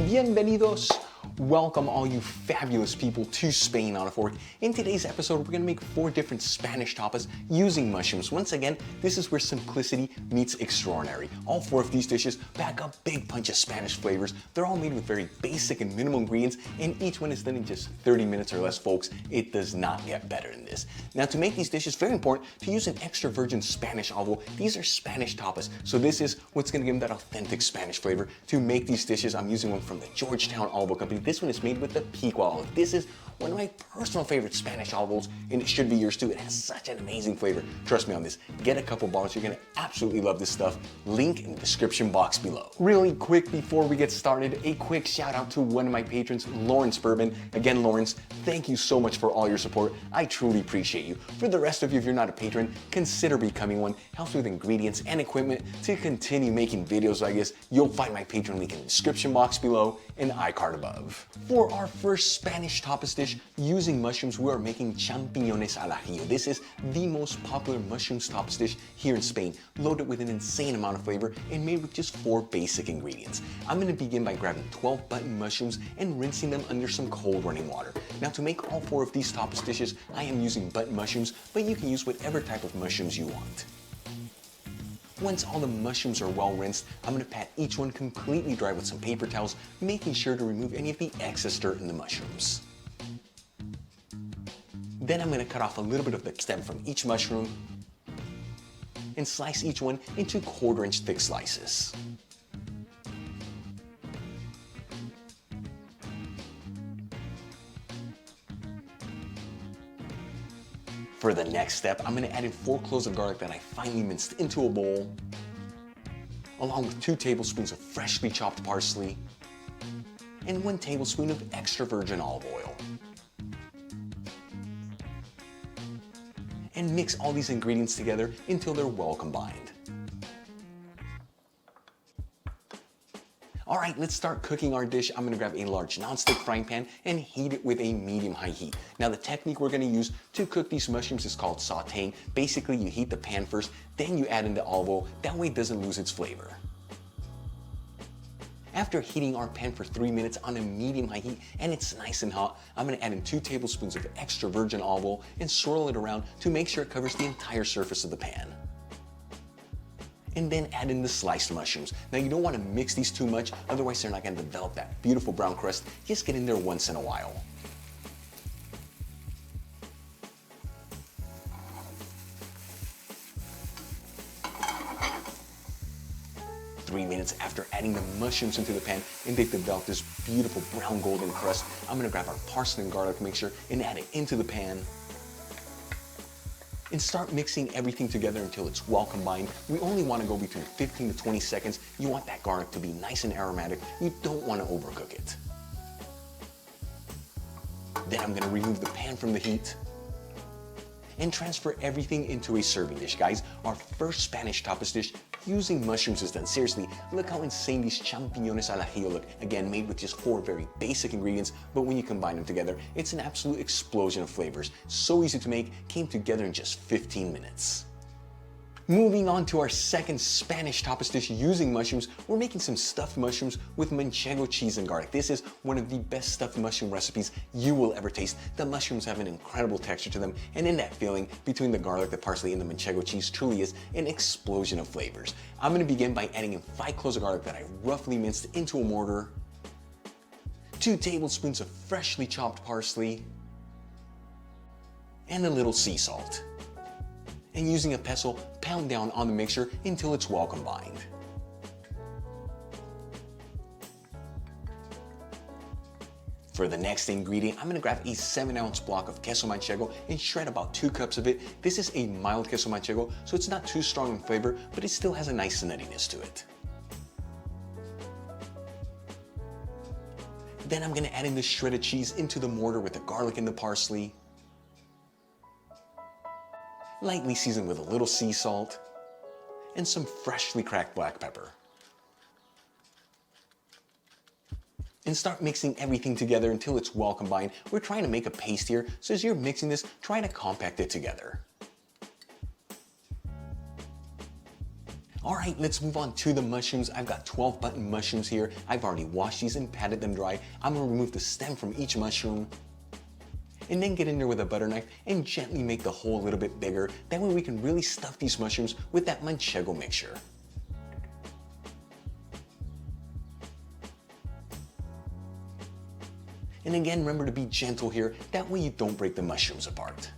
Bienvenidos! Welcome all you fabulous people to Spain on a Fork. In today's episode, we're gonna make 4 different Spanish tapas using mushrooms. Once again, this is where simplicity meets extraordinary. All 4 of these dishes pack a big punch of Spanish flavors. They're all made with very basic and minimal ingredients, and each one is done in just 30 minutes or less, folks. It does not get better than this. Now, to make these dishes, very important to use an extra virgin Spanish olive oil. These are Spanish tapas, so this is what's gonna give them that authentic Spanish flavor. To make these dishes, I'm using one from the Georgetown Olive Oil Company. This one is made with the Piqua olive. This is one of my personal favorite Spanish olive oils, and it should be yours too. It has such an amazing flavor. Trust me on this. Get a couple bottles. You're gonna absolutely love this stuff. Link in the description box below. Really quick before we get started, a quick shout out to one of my patrons, Lawrence Bourbon. Again, Lawrence, thank you so much for all your support. I truly appreciate you. For the rest of you, if you're not a patron, consider becoming one. Helps with ingredients and equipment to continue making videos like this. You'll find my Patreon link in the description box below and iCard above. For our first Spanish tapas dish using mushrooms, we are making Championa Salihin. This is the most popular mushrooms tapas dish here in Spain, loaded with an insane amount of flavor and made with just 4 basic ingredients. I'm gonna begin by grabbing 12 button mushrooms and rinsing them under some cold running water. Now, to make all 4 of these tapas dishes, I am using button mushrooms, but you can use whatever type of mushrooms you want. Once all the mushrooms are well rinsed, I'm gonna pat each one completely dry with some paper towels, making sure to remove any of the excess dirt in the mushrooms. Then I'm gonna cut off a little bit of the stem from each mushroom and slice each one into 1/4 inch thick slices. For the next step, I'm gonna add in 4 cloves of garlic that I finely minced into a bowl, along with 2 tablespoons of freshly chopped parsley and 1 tablespoon of extra virgin olive oil. And mix all these ingredients together until they're well combined. All right, let's start cooking our dish. I'm gonna grab a large nonstick frying pan and heat it with a medium-high heat. Now, the technique we're gonna use to cook these mushrooms is called sauteing. Basically, you heat the pan first, then you add in the olive oil. That way it doesn't lose its flavor. After heating our pan for 3 minutes on a medium-high heat and it's nice and hot, I'm gonna add in 2 tablespoons of extra virgin olive oil and swirl it around to make sure it covers the entire surface of the pan. And then add in the sliced mushrooms. Now, you don't want to mix these too much, otherwise they're not going to develop that beautiful brown crust. Just get in there once in a while. Three minutes after adding the mushrooms into the pan and they've developed this beautiful brown golden crust, I'm going to grab our parsley and garlic mixture and add it into the pan. And start mixing everything together until it's well combined. We only want to go between 15 to 20 seconds. You want that garlic to be nice and aromatic. You don't want to overcook it. Then I'm going to remove the pan from the heat and transfer everything into a serving dish. Guys, our first Spanish tapas dish using mushrooms is done. Seriously, look how insane these Championa Salihin look. Again, made with just 4 very basic ingredients, but when you combine them together, it's an absolute explosion of flavors. So easy to make, came together in just 15 minutes. Moving on to our second Spanish tapas dish using mushrooms, we're making some stuffed mushrooms with manchego cheese and garlic. This is one of the best stuffed mushroom recipes you will ever taste. The mushrooms have an incredible texture to them, and in that filling between the garlic, the parsley, and the manchego cheese truly is an explosion of flavors. I'm gonna begin by adding in 5 cloves of garlic that I roughly minced into a mortar, 2 tablespoons of freshly chopped parsley, and a little sea salt. And using a pestle, pound down on the mixture until it's well combined. For the next ingredient, I'm gonna grab a 7-ounce block of queso manchego and shred about 2 cups of it. This is a mild queso manchego, so it's not too strong in flavor, but it still has a nice nuttiness to it. Then I'm gonna add in the shredded cheese into the mortar with the garlic and the parsley, lightly seasoned with a little sea salt, and some freshly cracked black pepper. And start mixing everything together until it's well combined. We're trying to make a paste here, so as you're mixing this, try to compact it together. All right, let's move on to the mushrooms. I've got 12 button mushrooms here. I've already washed these and patted them dry. I'm gonna remove the stem from each mushroom and then get in there with a butter knife and gently make the hole a little bit bigger. That way we can really stuff these mushrooms with that manchego mixture. And again, remember to be gentle here. That way you don't break the mushrooms apart.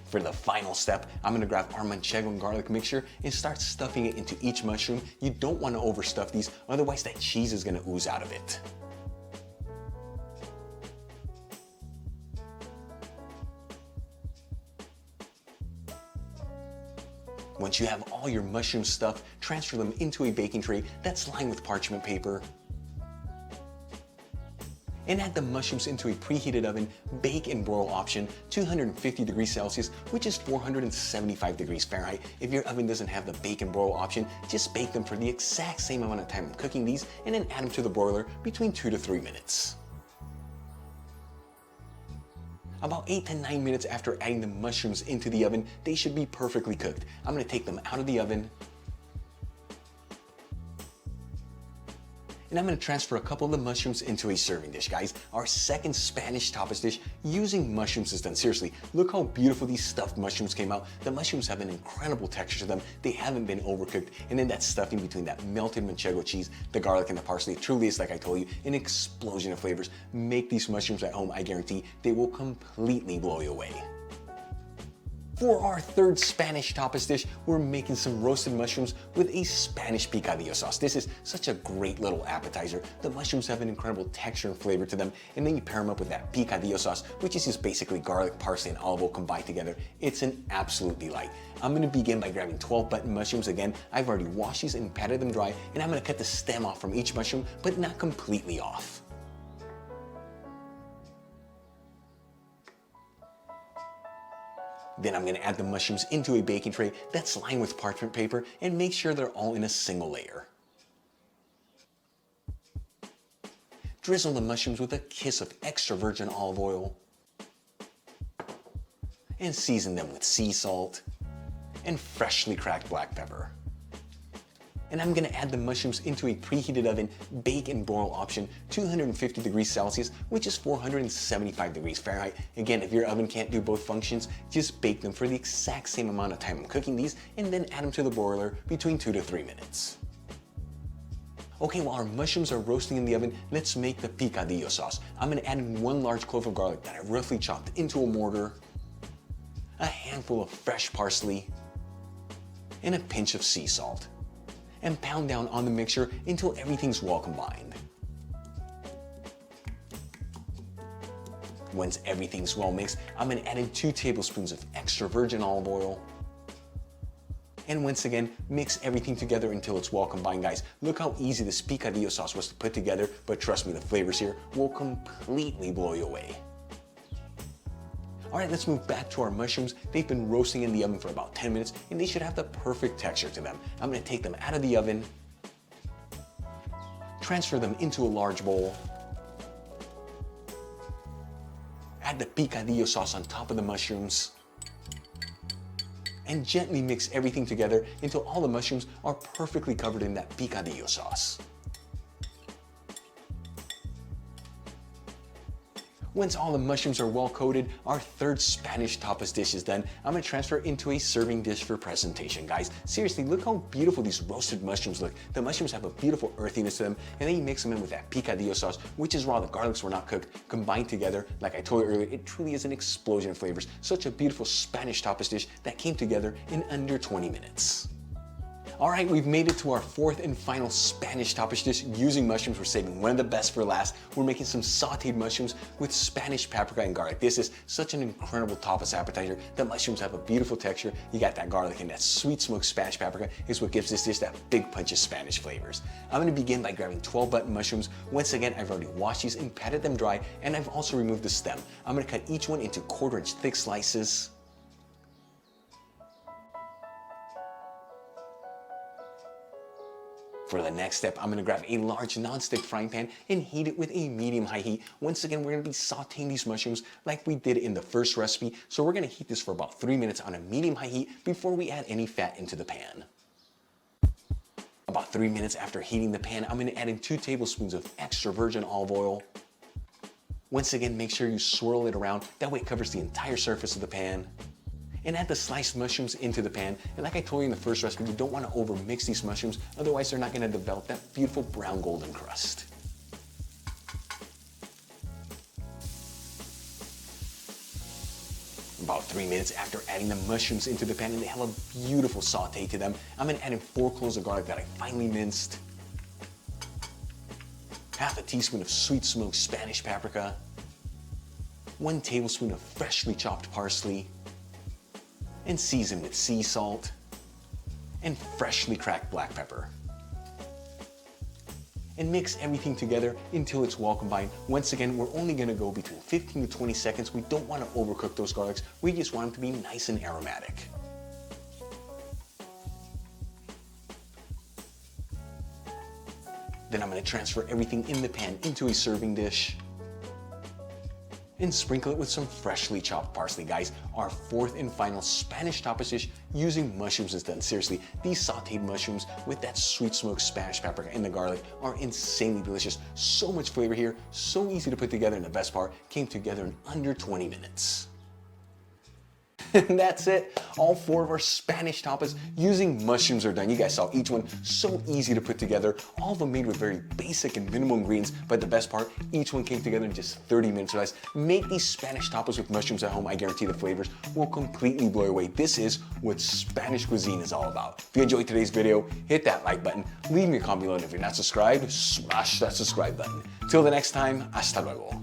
For the final step, I'm gonna grab our manchego and garlic mixture and start stuffing it into each mushroom. You don't wanna overstuff these, otherwise that cheese is gonna ooze out of it. Once you have all your mushrooms stuffed, transfer them into a baking tray that's lined with parchment paper. And add the mushrooms into a preheated oven, bake and broil option, 250 degrees Celsius, which is 475 degrees Fahrenheit. If your oven doesn't have the bake and broil option, just bake them for the exact same amount of time cooking these and then add them to the broiler between 2 to 3 minutes. About 8 to 9 minutes after adding the mushrooms into the oven, they should be perfectly cooked. I'm gonna take them out of the oven, and I'm gonna transfer a couple of the mushrooms into a serving dish, guys. Our second Spanish tapas dish using mushrooms is done. Seriously, look how beautiful these stuffed mushrooms came out. The mushrooms have an incredible texture to them. They haven't been overcooked. And then that stuffing between that melted manchego cheese, the garlic and the parsley, truly is, like I told you, an explosion of flavors. Make these mushrooms at home, I guarantee they will completely blow you away. For our third Spanish tapas dish, we're making some roasted mushrooms with a Spanish picadillo sauce. This is such a great little appetizer. The mushrooms have an incredible texture and flavor to them, and then you pair them up with that picadillo sauce, which is just basically garlic, parsley, and olive oil combined together. It's an absolute delight. I'm gonna begin by grabbing 12 button mushrooms. Again, I've already washed these and patted them dry, and I'm gonna cut the stem off from each mushroom, but not completely off. Then I'm gonna add the mushrooms into a baking tray that's lined with parchment paper and make sure they're all in a single layer. Drizzle the mushrooms with a kiss of extra virgin olive oil and season them with sea salt and freshly cracked black pepper. And I'm gonna add the mushrooms into a preheated oven, bake and broil option, 250 degrees Celsius, which is 475 degrees Fahrenheit. Again, if your oven can't do both functions, just bake them for the exact same amount of time I'm cooking these, and then add them to the broiler between 2 to 3 minutes. Okay, while our mushrooms are roasting in the oven, let's make the picadillo sauce. I'm gonna add in 1 large clove of garlic that I roughly chopped into a mortar, a handful of fresh parsley, and a pinch of sea salt, and pound down on the mixture until everything's well combined. Once everything's well mixed, I'm gonna add in 2 tablespoons of extra virgin olive oil. And once again, mix everything together until it's well combined, guys. Look how easy this picadillo sauce was to put together, but trust me, the flavors here will completely blow you away. All right, let's move back to our mushrooms. They've been roasting in the oven for about 10 minutes and they should have the perfect texture to them. I'm gonna take them out of the oven, transfer them into a large bowl, add the picadillo sauce on top of the mushrooms, and gently mix everything together until all the mushrooms are perfectly covered in that picadillo sauce. Once all the mushrooms are well coated, our third Spanish tapas dish is done. I'm gonna transfer it into a serving dish for presentation, guys. Seriously, look how beautiful these roasted mushrooms look. The mushrooms have a beautiful earthiness to them, and then you mix them in with that picadillo sauce, which is raw, the garlics were not cooked, combined together. Like I told you earlier, it truly is an explosion of flavors. Such a beautiful Spanish tapas dish that came together in under 20 minutes. All right, we've made it to our fourth and final Spanish tapas dish using mushrooms. We're saving one of the best for last. We're making some sauteed mushrooms with Spanish paprika and garlic. This is such an incredible tapas appetizer. The mushrooms have a beautiful texture. You got that garlic and that sweet smoked Spanish paprika is what gives this dish that big punch of Spanish flavors. I'm gonna begin by grabbing 12 button mushrooms. Once again, I've already washed these and patted them dry, and I've also removed the stem. I'm gonna cut each one into 1/4 inch thick slices. For the next step, I'm gonna grab a large non-stick frying pan and heat it with a medium-high heat. Once again, we're gonna be sauteing these mushrooms like we did in the first recipe. So we're gonna heat this for about 3 minutes on a medium-high heat before we add any fat into the pan. About 3 minutes after heating the pan, I'm gonna add in 2 tablespoons of extra virgin olive oil. Once again, make sure you swirl it around. That way it covers the entire surface of the pan. And add the sliced mushrooms into the pan. And like I told you in the first recipe, you don't want to over mix these mushrooms, otherwise they're not going to develop that beautiful brown golden crust. About 3 minutes after adding the mushrooms into the pan and they have a beautiful saute to them, I'm going to add in 4 cloves of garlic that I finely minced, half a teaspoon of sweet smoked Spanish paprika, 1 tablespoon of freshly chopped parsley, and season with sea salt and freshly cracked black pepper. And mix everything together until it's well combined. Once again, we're only gonna go between 15 to 20 seconds. We don't wanna overcook those garlics. We just want them to be nice and aromatic. Then I'm gonna transfer everything in the pan into a serving dish and sprinkle it with some freshly chopped parsley. Guys, our 4th and final Spanish tapas dish using mushrooms is done. Seriously, these sauteed mushrooms with that sweet smoked Spanish paprika and the garlic are insanely delicious. So much flavor here, so easy to put together, and the best part, came together in under 20 minutes. And that's it. All 4 of our Spanish tapas using mushrooms are done. You guys saw each one so easy to put together. All of them made with very basic and minimal ingredients, but the best part, each one came together in just 30 minutes or less. Make these Spanish tapas with mushrooms at home. I guarantee the flavors will completely blow you away. This is what Spanish cuisine is all about. If you enjoyed today's video, hit that like button, leave me a comment below, and if you're not subscribed, smash that subscribe button. Till the next time, hasta luego.